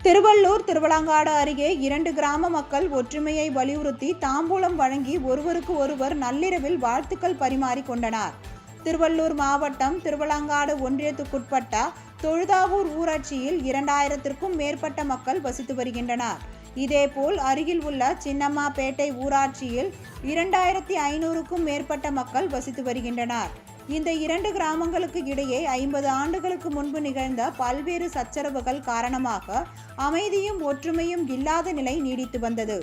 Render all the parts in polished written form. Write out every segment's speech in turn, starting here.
திருவள்ளூர் திருவலங்காடு அருகே 2 கிராம மக்கள் ஒற்றுமையை வலியுறுத்தி தாம்பூலம் வழங்கி ஒருவருக்கு ஒருவர் நள்ளிரவில் வாழ்த்துக்கள் பரிமாறிக் கொண்டனர். திருவள்ளூர் மாவட்டம் திருவலங்காடு ஒன்றியத்துக்குட்பட்ட தொழுதாவூர் ஊராட்சியில் 2000க்கும் மேற்பட்ட மக்கள் வசித்து வருகின்றனர். இதேபோல் அருகில் உள்ள சின்னம்மாபேட்டை ஊராட்சியில் 2500க்கும் மேற்பட்ட மக்கள் வசித்து வருகின்றனர். இந்த 2 கிராமங்களுக்கு இடையே 50 ஆண்டுகளுக்கு முன்பு நிகழ்ந்த பல்வேறு சச்சரவுகள் காரணமாக அமைதியும் ஒற்றுமையும் இல்லாத நிலை நீடித்து வந்தது.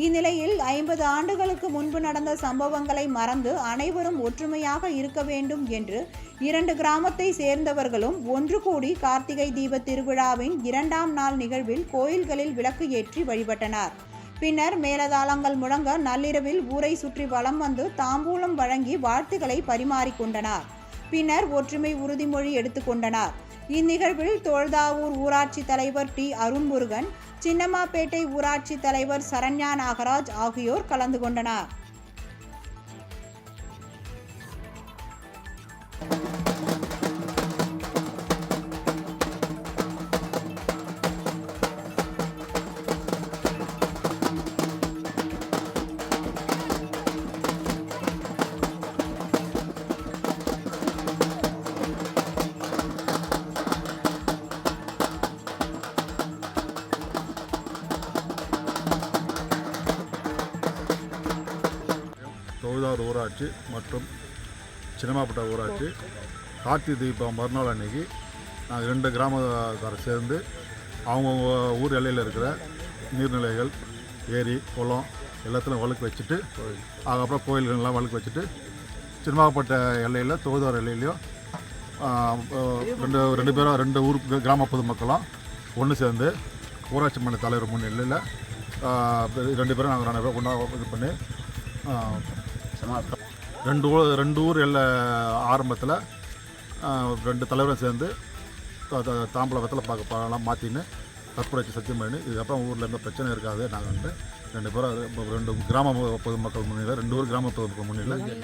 இந்நிலையில் 50 ஆண்டுகளுக்கு முன்பு நடந்த சம்பவங்களை மறந்து அனைவரும் ஒற்றுமையாக இருக்க வேண்டும் என்று 2 கிராமத்தை சேர்ந்தவர்களும் ஒன்று கூடி கார்த்திகை தீப திருவிழாவின் 2ஆம் நாள் நிகழ்வில் கோயில்களில் விளக்கு ஏற்றி வழிபட்டனர். பின்னர் மேலதாளங்கள் முழங்க நள்ளிரவில் ஊரை சுற்றி வலம் வந்து தாம்பூலம் வழங்கி வாழ்த்துக்களை பரிமாறிக்கொண்டனர். பின்னர் ஒற்றுமை உறுதிமொழி எடுத்துக்கொண்டனர். இந்நிகழ்வில் தொழுதாவூர் ஊராட்சி தலைவர் டி அருண்முருகன், சின்னம்மாபேட்டை ஊராட்சி தலைவர் சரண்யா நாகராஜ் ஆகியோர் கலந்து கொண்டனர். தொழுதாவூர் ஊராட்சி மற்றும் சின்னம்மாபேட்டை ஊராட்சி கார்த்திகை தீபம் மறுநாள் அன்னைக்கு நாங்கள் 2 கிராமக்காரர் சேர்ந்து அவங்கவுங்க ஊர் எல்லையில் இருக்கிற நீர்நிலைகள், ஏரி, குளம் எல்லாத்துலையும் வழுக்கு வச்சுட்டு, அதுக்கப்புறம் கோயில்கள்லாம் வழுக்கு வச்சுட்டு சின்னம்மாபேட்டை எல்லையில் தொழுதாவூர் எல்லையிலையும் ரெண்டு ஊர் கிராம பொதுமக்களும் ஒன்று சேர்ந்து ஊராட்சி மன்ற தலைவர் முன்னிலையில் 2 பேரும் நாங்கள் ஒன்றா இது பண்ணி ரெண்டு ஊர் எல்லை ஆரம்பத்தில் 2 தலைவரும் சேர்ந்து தாம்பூல வெத்தலை பார்க்கலாம் மாற்றின்னு கற்பூராட்சி சத்தியம் பண்ணி இதுக்கப்புறம் ஊரில் எந்த பிரச்சனை இருக்காது. நாங்கள் 2 பேரும் 2 கிராம பொதுமக்கள் முன்னிலையில் 2 ஊர் கிராம பொதுமக்கள் முன்னிலையில்